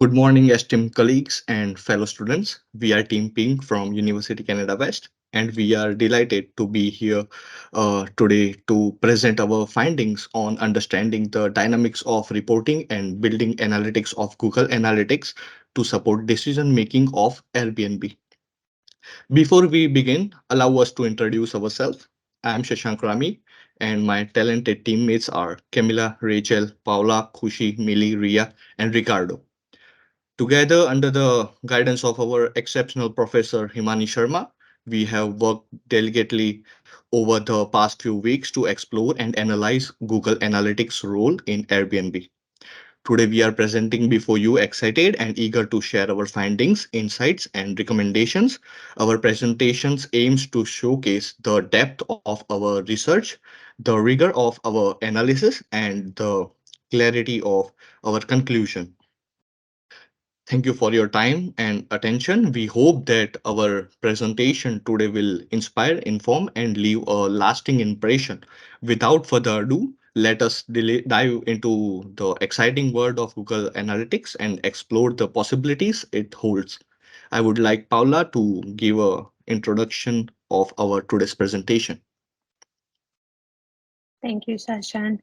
Good morning, esteemed colleagues and fellow students. We are Team Pink from University Canada West, and we are delighted to be here today to present our findings on understanding the dynamics of reporting and building analytics of Google Analytics to support decision making of Airbnb. Before we begin, allow us to introduce ourselves. I am Shashank Rami, and my talented teammates are Camila, Rachel, Paula, Khushi, Millie, Ria, and Ricardo. Together, under the guidance of our exceptional professor Himani Sharma, we have worked diligently over the past few weeks to explore and analyze Google Analytics' role in Airbnb. Today, we are presenting before you excited and eager to share our findings, insights, and recommendations. Our presentations aims to showcase the depth of our research, the rigor of our analysis, and the clarity of our conclusion. Thank you for your time and attention. We hope that our presentation today will inspire, inform, and leave a lasting impression. Without further ado, let us dive into the exciting world of Google Analytics and explore the possibilities it holds. I would like Paula to give a introduction of our today's presentation. Thank you, Sashan.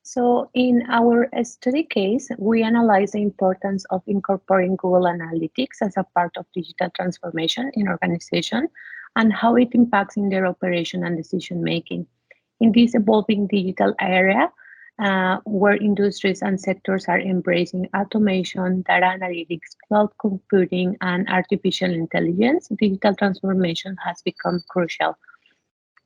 So, in our study case, we analyze the importance of incorporating Google Analytics as a part of digital transformation in organization and how it impacts in their operation and decision making. In this evolving digital area, where industries and sectors are embracing automation, data analytics, cloud computing, and artificial intelligence, digital transformation has become crucial.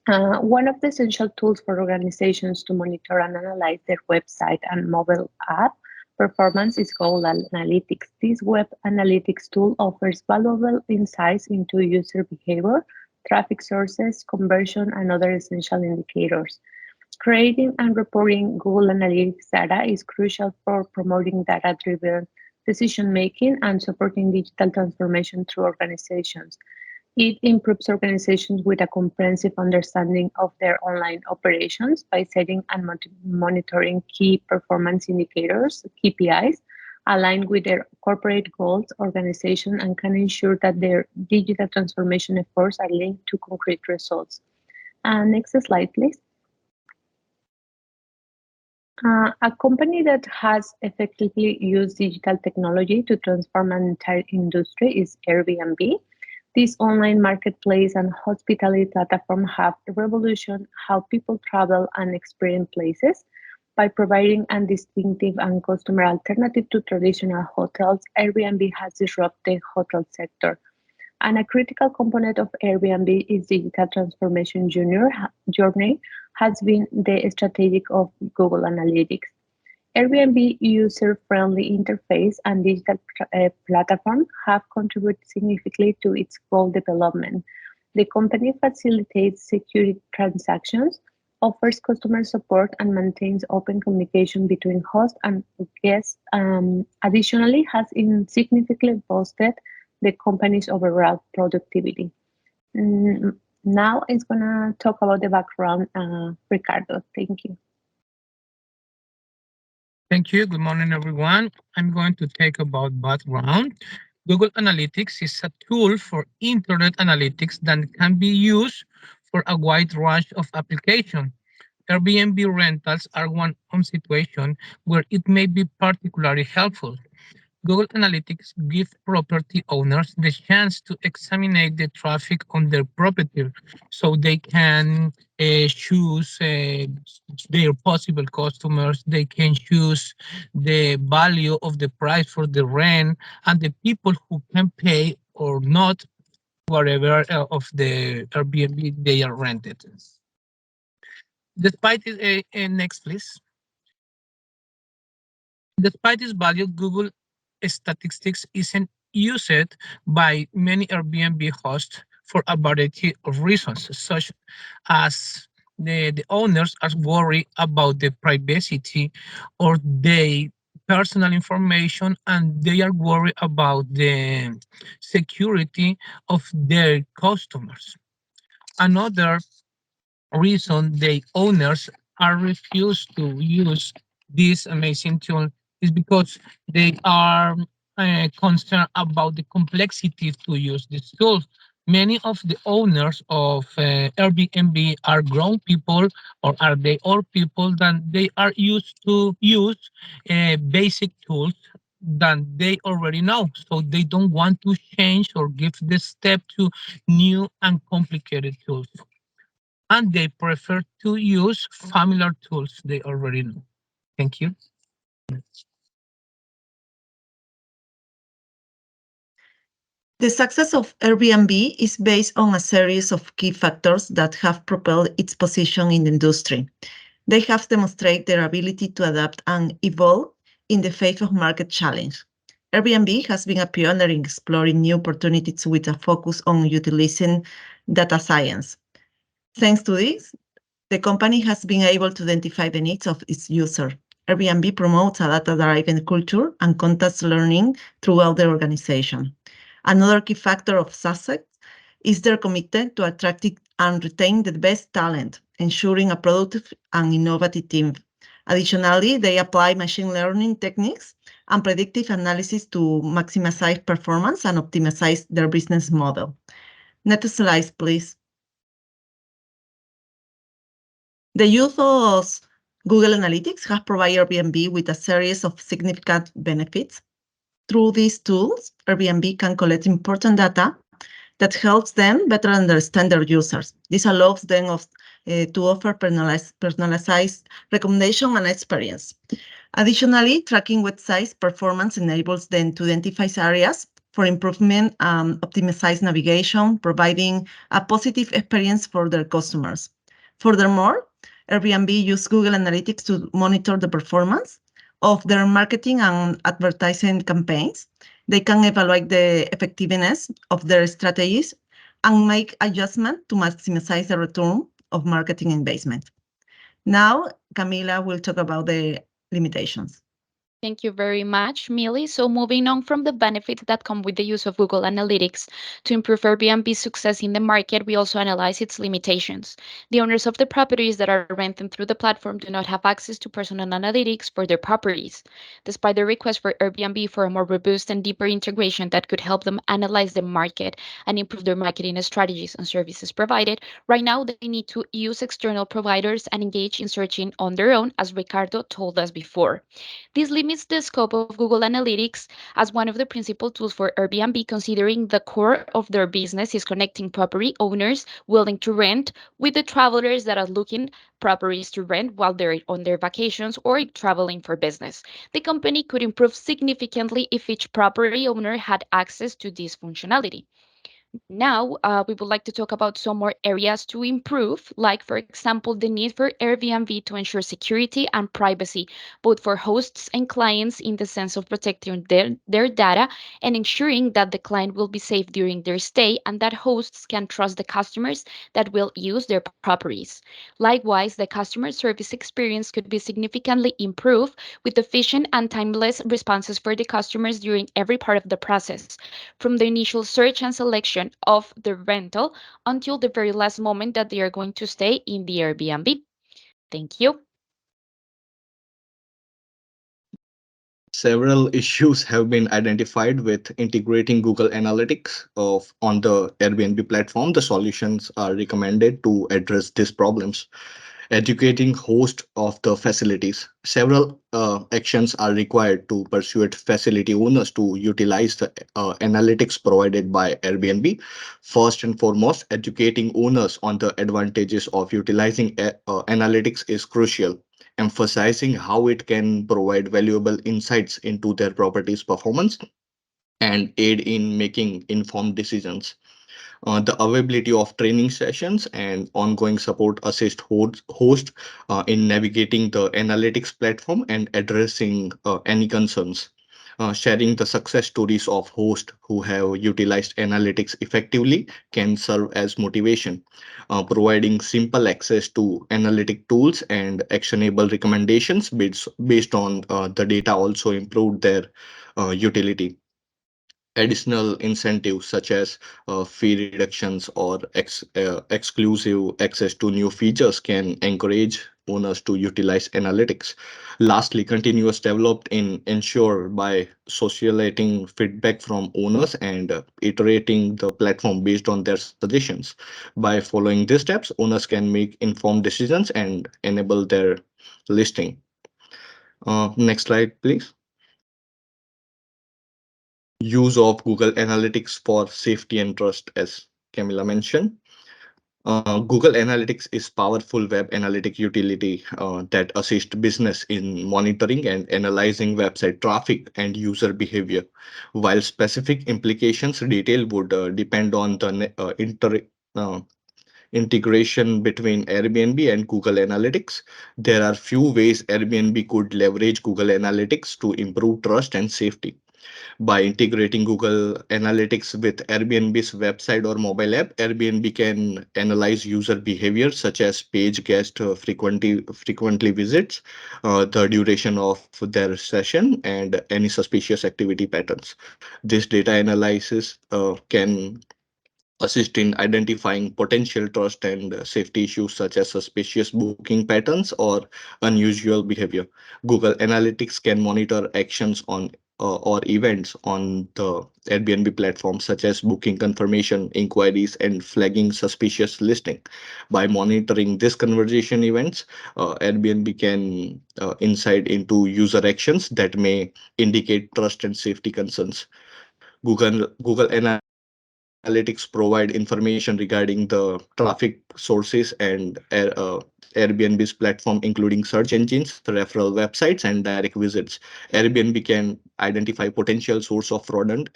One of the essential tools for organizations to monitor and analyze their website and mobile app performance is Google Analytics. This web analytics tool offers valuable insights into user behavior, traffic sources, conversion, and other essential indicators. Creating and reporting Google Analytics data is crucial for promoting data driven decision making and supporting digital transformation through organizations. It improves organizations with a comprehensive understanding of their online operations by setting and monitoring key performance indicators, KPIs, aligned with their corporate goals, organization, and can ensure that their digital transformation efforts are linked to concrete results. Next slide, please. A company that has effectively used digital technology to transform an entire industry is Airbnb. This online marketplace and hospitality platform have revolutionized how people travel and experience places. By providing a distinctive and customer alternative to traditional hotels, Airbnb has disrupted the hotel sector. And a critical component of Airbnb is digital transformation journey has been the strategic of Google Analytics. Airbnb user-friendly interface and digital platform have contributed significantly to its goal development. The company facilitates secure transactions, offers customer support, and maintains open communication between host and guests. Additionally, has significantly boosted the company's overall productivity. Now it's gonna talk about the background, Ricardo. Thank you. Thank you. Good morning, everyone. I'm going to take about background. Google Analytics is a tool for internet analytics that can be used for a wide range of applications. Airbnb rentals are one situation where it may be particularly helpful. Google Analytics gives property owners the chance to examine the traffic on their property so they can choose their possible customers. They can choose the value of the price for the rent and the people who can pay or not whatever of the Airbnb they are rented. Despite it, next please. Despite its value, Google Statistics isn't used by many Airbnb hosts for a variety of reasons, such as the owners are worried about the privacy or their personal information, and they are worried about the security of their customers. Another reason the owners are refused to use this amazing tool is because they are concern about the complexity to use these tools. Many of the owners of Airbnb are grown people, or are they old people that they are used to use basic tools that they already know. So they don't want to change or give the step to new and complicated tools. And they prefer to use familiar tools they already know. Thank you. The success of Airbnb is based on a series of key factors that have propelled its position in the industry. They have demonstrated their ability to adapt and evolve in the face of market challenge. Airbnb has been a pioneer in exploring new opportunities with a focus on utilizing data science. Thanks to this, the company has been able to identify the needs of its user. Airbnb promotes a data-driven culture and context learning throughout the organization. Another key factor of success is their commitment to attract and retain the best talent, ensuring a productive and innovative team. Additionally, they apply machine learning techniques and predictive analysis to maximize performance and optimize their business model. Next slide, please. The use of Google Analytics has provided Airbnb with a series of significant benefits. Through these tools, Airbnb can collect important data that helps them better understand their users. This allows them to offer personalized recommendation and experience. Additionally, tracking websites performance enables them to identify areas for improvement and optimize navigation, providing a positive experience for their customers. Furthermore, Airbnb uses Google Analytics to monitor the performance of their marketing and advertising campaigns. They can evaluate the effectiveness of their strategies and make adjustments to maximize the return of marketing investment. Now, Camila will talk about the limitations. Thank you very much, Millie. So, moving on from the benefits that come with the use of Google Analytics to improve Airbnb's success in the market, we also analyze its limitations. The owners of the properties that are rented through the platform do not have access to personal analytics for their properties. Despite the request for Airbnb for a more robust and deeper integration that could help them analyze the market and improve their marketing strategies and services provided, right now they need to use external providers and engage in searching on their own, as Ricardo told us before. This limits the scope of Google Analytics as one of the principal tools for Airbnb, considering the core of their business is connecting property owners willing to rent with the travelers that are looking properties to rent while they're on their vacations or traveling for business. The company could improve significantly if each property owner had access to this functionality. Now, we would like to talk about some more areas to improve, like, for example, the need for Airbnb to ensure security and privacy, both for hosts and clients, in the sense of protecting their data and ensuring that the client will be safe during their stay and that hosts can trust the customers that will use their properties. Likewise, the customer service experience could be significantly improved with efficient and timeless responses for the customers during every part of the process, from the initial search and selection of the rental until the very last moment that they are going to stay in the Airbnb. Thank you. Several issues have been identified with integrating Google Analytics on the Airbnb platform. The solutions are recommended to address these problems. Educating host of the facilities. Several actions are required to persuade facility owners to utilize the analytics provided by Airbnb. First and foremost, educating owners on the advantages of utilizing analytics is crucial, emphasizing how it can provide valuable insights into their property's performance and aid in making informed decisions. The availability of training sessions and ongoing support assist host in navigating the analytics platform and addressing any concerns. Sharing the success stories of hosts who have utilized analytics effectively can serve as motivation. Providing simple access to analytic tools and actionable recommendations based on the data also improve their utility. Additional incentives such as fee reductions or exclusive access to new features can encourage owners to utilize analytics. Lastly, continuous developed in ensure by socializing feedback from owners and iterating the platform based on their suggestions. By following these steps, owners can make informed decisions and enable their listing. Next slide, please. Use of Google Analytics for safety and trust, as Camilla mentioned. Google Analytics is powerful web analytic utility that assists business in monitoring and analyzing website traffic and user behavior. While specific implications detail would depend on the uh, integration between Airbnb and Google Analytics, there are few ways Airbnb could leverage Google Analytics to improve trust and safety. By integrating Google Analytics with Airbnb's website or mobile app, Airbnb can analyze user behavior such as page guest frequently visits, the duration of their session, and any suspicious activity patterns. This data analysis can assist in identifying potential trust and safety issues such as suspicious booking patterns or unusual behavior. Google Analytics can monitor actions on or events on the Airbnb platform, such as booking confirmation, inquiries, and flagging suspicious listing. By monitoring these conversation events, Airbnb can insight into user actions that may indicate trust and safety concerns. Google Analytics provide information regarding the traffic sources and Airbnb's platform, including search engines, referral websites, and direct visits. Airbnb can identify potential source of fraudulent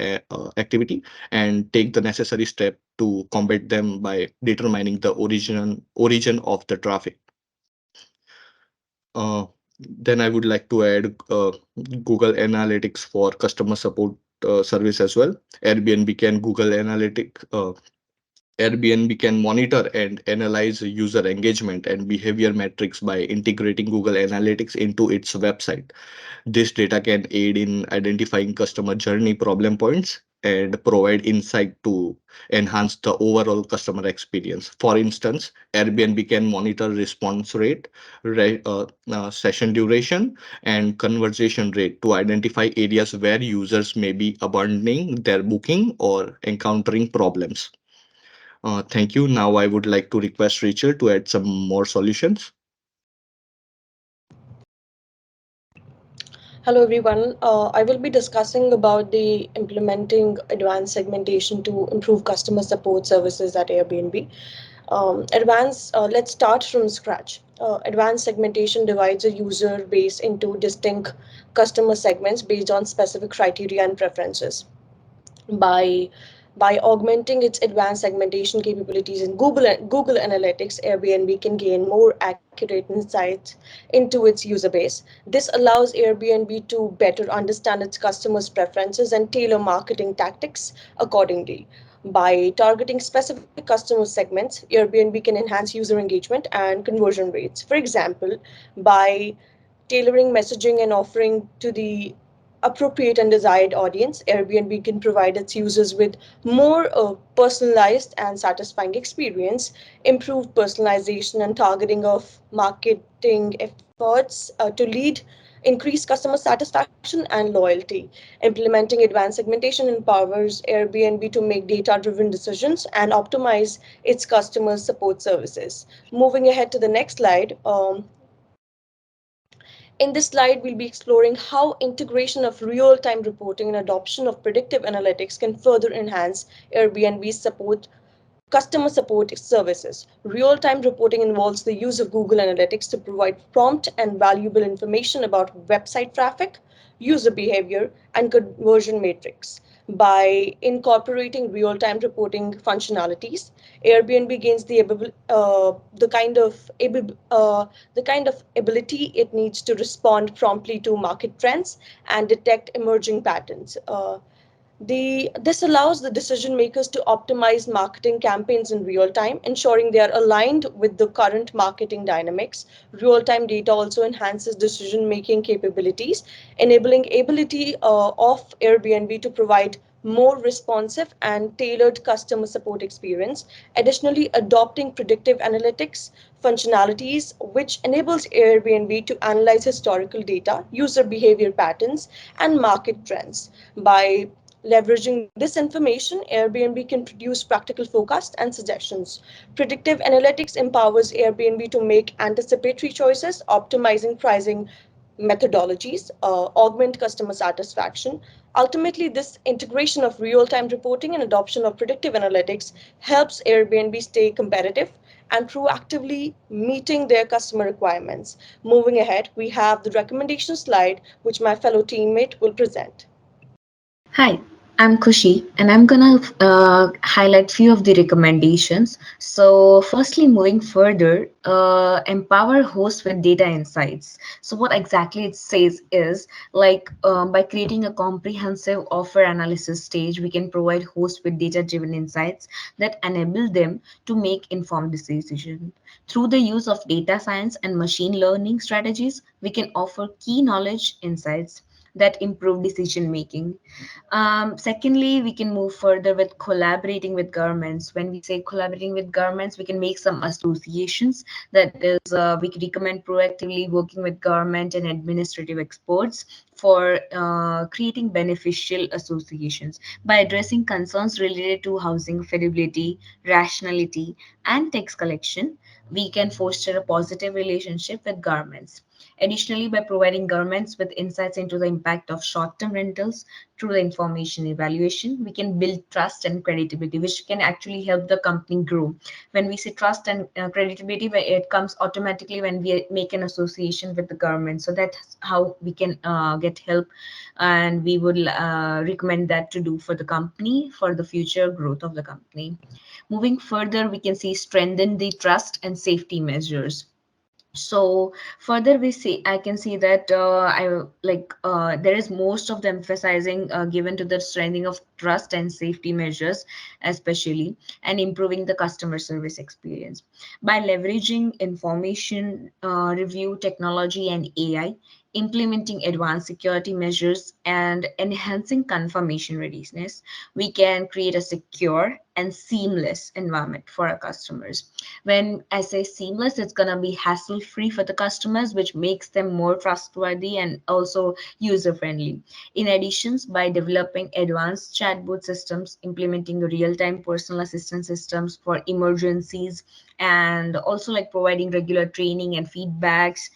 activity and take the necessary step to combat them by determining the origin of the traffic. Then I would like to add Google Analytics for customer support service as well. Airbnb can Google Analytics Airbnb can monitor and analyze user engagement and behavior metrics by integrating Google Analytics into its website. This data can aid in identifying customer journey problem points and provide insight to enhance the overall customer experience. For instance, Airbnb can monitor response rate, session duration, and conversation rate to identify areas where users may be abandoning their booking or encountering problems. Thank you. Now I would like to request Rachel to add some more solutions. Hello everyone. I will be discussing about the implementing advanced segmentation to improve customer support services at Airbnb. Let's start from scratch. Advanced segmentation divides a user base into distinct customer segments based on specific criteria and preferences. By augmenting its advanced segmentation capabilities in Google Analytics, Airbnb can gain more accurate insights into its user base. This allows Airbnb to better understand its customers' preferences and tailor marketing tactics accordingly. By targeting specific customer segments, Airbnb can enhance user engagement and conversion rates. For example, by tailoring messaging and offering to the appropriate and desired audience, Airbnb can provide its users with more personalized and satisfying experience. Improved personalization and targeting of marketing efforts to lead increased customer satisfaction and loyalty. Implementing advanced segmentation empowers Airbnb to make data-driven decisions and optimize its customer support services. Moving ahead to the next slide. In this slide, we'll be exploring how integration of real-time reporting and adoption of predictive analytics can further enhance Airbnb's customer support services. Real-time reporting involves the use of Google Analytics to provide prompt and valuable information about website traffic, user behavior, and conversion metrics. By incorporating real-time reporting functionalities, Airbnb gains the kind of ability it needs to respond promptly to market trends and detect emerging patterns. This allows the decision makers to optimize marketing campaigns in real time, ensuring they are aligned with the current marketing dynamics. Real time data also enhances decision making capabilities, enabling ability of Airbnb to provide more responsive and tailored customer support experience. Additionally, adopting predictive analytics functionalities, which enables Airbnb to analyze historical data, user behavior patterns, and market trends. By leveraging this information, Airbnb can produce practical forecasts and suggestions. Predictive analytics empowers Airbnb to make anticipatory choices, optimizing pricing methodologies, augment customer satisfaction. Ultimately, this integration of real time reporting and adoption of predictive analytics helps Airbnb stay competitive and proactively meeting their customer requirements. Moving ahead, we have the recommendation slide, which my fellow teammate will present. Hi, I'm Kushi, and I'm gonna highlight few of the recommendations. So, firstly, moving further, empower hosts with data insights. So, what exactly it says is like by creating a comprehensive offer analysis stage, we can provide hosts with data-driven insights that enable them to make informed decisions. Through the use of data science and machine learning strategies, we can offer key knowledge insights that improve decision making. Secondly, we can move further with collaborating with governments. When we say collaborating with governments, we can make some associations. That is, we can recommend proactively working with government and administrative experts for creating beneficial associations by addressing concerns related to housing affordability, rationality, and tax collection. We can foster a positive relationship with governments. Additionally, by providing governments with insights into the impact of short term rentals through the information evaluation, we can build trust and credibility, which can actually help the company grow. When we say trust and credibility, it comes automatically when we make an association with the government. So that's how we can get help, and we would recommend that to do for the company for the future growth of the company. Moving further, we can see strengthen the trust and safety measures. So further we see, I can see that I like there is most of the emphasizing given to the strengthening of trust and safety measures, especially, and improving the customer service experience by leveraging information review technology and AI, implementing advanced security measures, and enhancing confirmation readiness. We can create a secure and seamless environment for our customers. When I say seamless, it's going to be hassle free for the customers, which makes them more trustworthy and also user friendly. In addition, by developing advanced chatbot systems, implementing real time personal assistant systems for emergencies, and also like providing regular training and feedbacks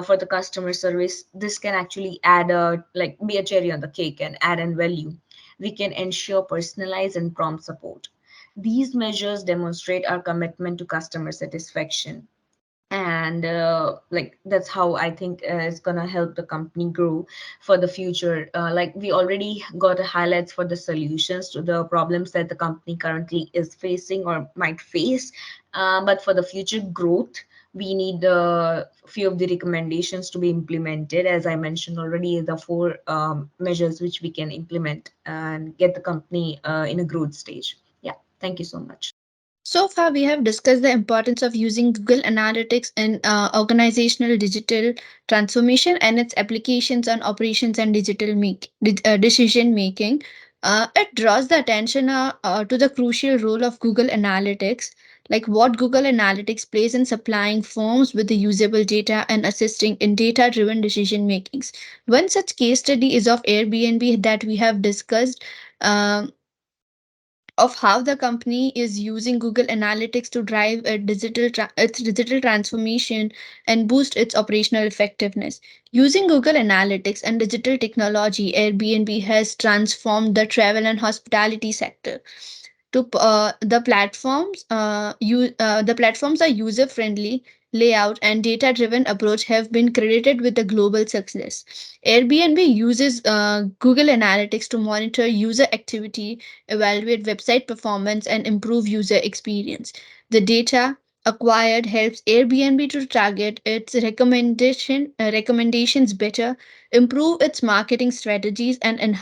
for the customer service, this can actually add a like be a cherry on the cake and add in value. We can ensure personalized and prompt support. These measures demonstrate our commitment to customer satisfaction, and like that's how I think it's gonna help the company grow for the future. Like we already got a highlights for the solutions to the problems that the company currently is facing or might face, but for the future growth, we need a few of the recommendations to be implemented. As I mentioned already, the four measures which we can implement and get the company in a growth stage. Yeah, thank you so much. So far, we have discussed the importance of using Google Analytics in organizational digital transformation and its applications on operations and decision making. It draws the attention to the crucial role of Google Analytics, like what Google Analytics plays in supplying firms with the usable data and assisting in data driven decision makings. One such case study is of Airbnb that we have discussed. um of how the company is using Google Analytics to drive its digital transformation and boost its operational effectiveness. Using Google Analytics and digital technology, Airbnb has transformed the travel and hospitality sector. The platforms are user friendly, layout and data driven approach have been credited with the global success. Airbnb uses Google Analytics to monitor user activity, evaluate website performance, and improve user experience. The data acquired helps Airbnb to target its recommendations better, improve its marketing strategies, and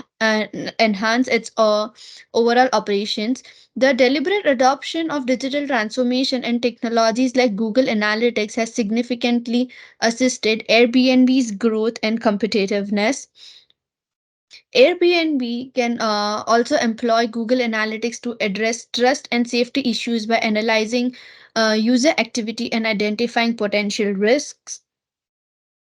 enhance its overall operations. The deliberate adoption of digital transformation and technologies like Google Analytics has significantly assisted Airbnb's growth and competitiveness. Airbnb can also employ Google Analytics to address trust and safety issues by analyzing user activity and identifying potential risks.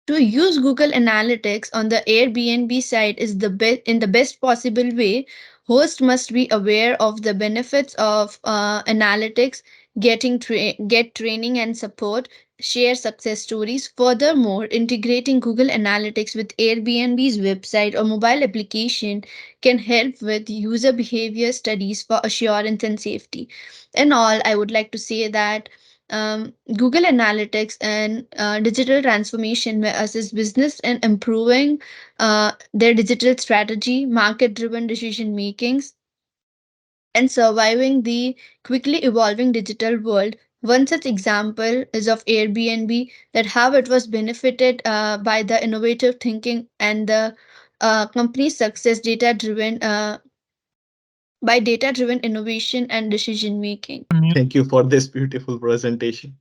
To use Google Analytics on the Airbnb side is in the best possible way. Host must be aware of the benefits of analytics, get training and support, share success stories. Furthermore, integrating Google Analytics with Airbnb's website or mobile application can help with user behavior studies for assurance and safety. In all, I would like to say that Google Analytics and digital transformation may assist business in improving their digital strategy, market-driven decision makings, and surviving the quickly evolving digital world. One such example is of Airbnb, that how it was benefited by the innovative thinking and the company's success data-driven innovation and decision making. Thank you for this beautiful presentation.